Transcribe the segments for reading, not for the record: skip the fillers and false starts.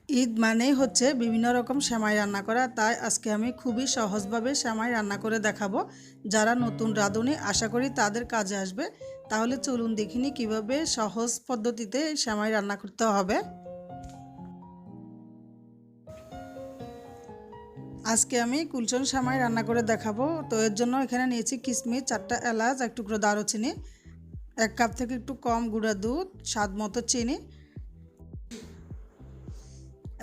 ঈদ মানেই হচ্ছে বিভিন্ন রকম সেমাই রান্না করা, তাই আজকে আমি খুবই সহজভাবে সেমাই রান্না করে দেখাবো। যারা নতুন রাঁধুনি আশা করি তাদের কাজে আসবে। তাহলে চলুন দেখিনি কিভাবে সহজ পদ্ধতিতে সেমাই রান্না করতে হবে। আজকে আমি কুলচন সেমাই রান্না করে দেখাবো। তো এর জন্য এখানে নিয়েছি কিশমিশ, 4টা এলাচ, এক টুকরো দারুচিনি, 1 কাপ থেকে একটু কম গুঁড়া দুধ, স্বাদ মতো চিনি।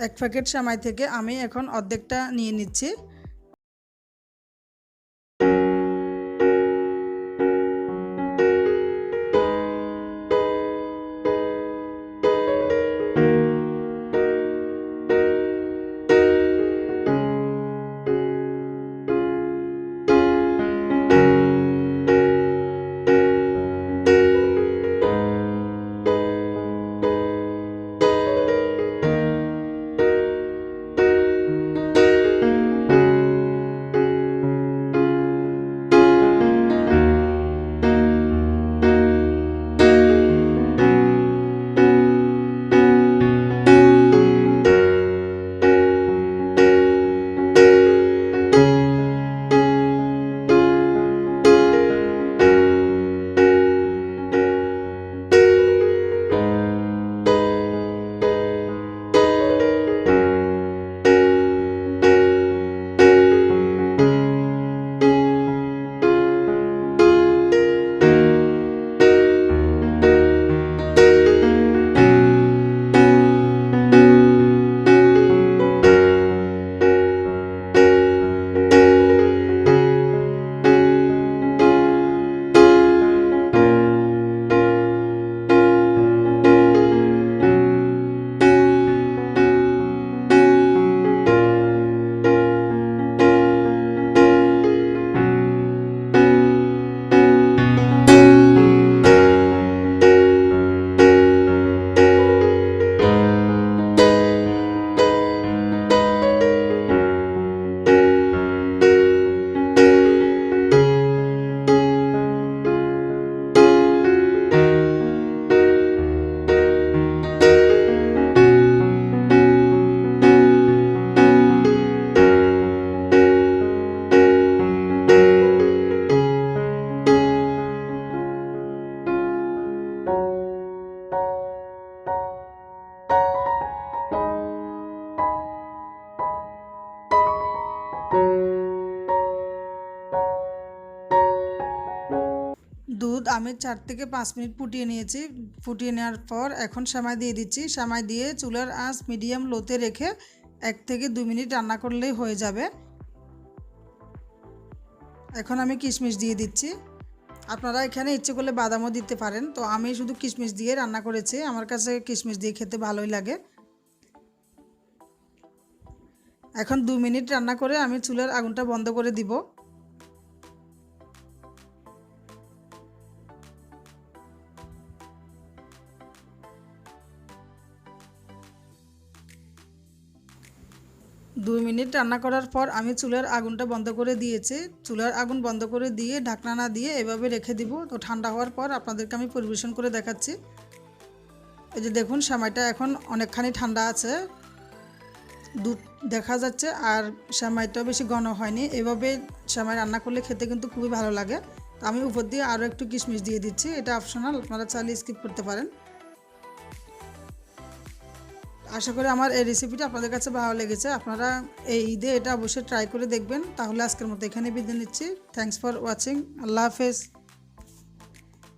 1 প্যাকেট সেমাই থেকে আমি এখন অর্ধেকটা নিয়ে নিচ্ছি। দুধ আমি 4 থেকে 5 মিনিট ফুটিয়ে নিয়েছি। ফুটিয়ে নেওয়ার পর এখন সেমাই দিয়ে দিচ্ছি। সেমাই দিয়ে চুলার আঁচ মিডিয়াম লোতে রেখে 1 থেকে 2 মিনিট রান্না করলেই হয়ে যাবে। এখন আমি কিশমিশ দিয়ে দিচ্ছি। আপনারা এখানে ইচ্ছে করলে বাদামও দিতে পারেন, তো আমি শুধু কিশমিশ দিয়ে রান্না করেছি। আমার কাছে কিশমিশ দিয়ে খেতে ভালোই লাগে। এখন 2 মিনিট রান্না করে আমি চুলার আগুনটা বন্ধ করে দিব। 2 মিনিট রান্না করার পর আমি চুলার আগুনটা বন্ধ করে দিয়েছি। চুলার আগুন বন্ধ করে দিয়ে ঢাকনা না দিয়ে এভাবে রেখে দিব। তো ঠান্ডা হওয়ার পর আপনাদেরকে আমি পরিবেশন করে দেখাচ্ছি। এই যে দেখুন সেমাইটা এখন অনেকখানি ঠান্ডা আছে, দুধ দেখা যাচ্ছে, আর সেমাইটাও বেশি ঘন হয়নি। এভাবে সেমাই রান্না করলে খেতে কিন্তু খুবই ভালো লাগে। তো আমি উপর দিয়ে আরও একটু কিশমিশ দিয়ে দিচ্ছি, এটা অপশনাল, আপনারা চাইলে স্কিপ করতে পারেন। আশা করি আমার এই রেসিপিটা আপনাদের কাছে ভালো লেগেছে। আপনারা এই ঈদে এটা অবশ্যই ট্রাই করে দেখবেন। তাহলে আজকের মতো এখানে বিদায় নিচ্ছি। Thanks for watching. আল্লাহ হাফেজ।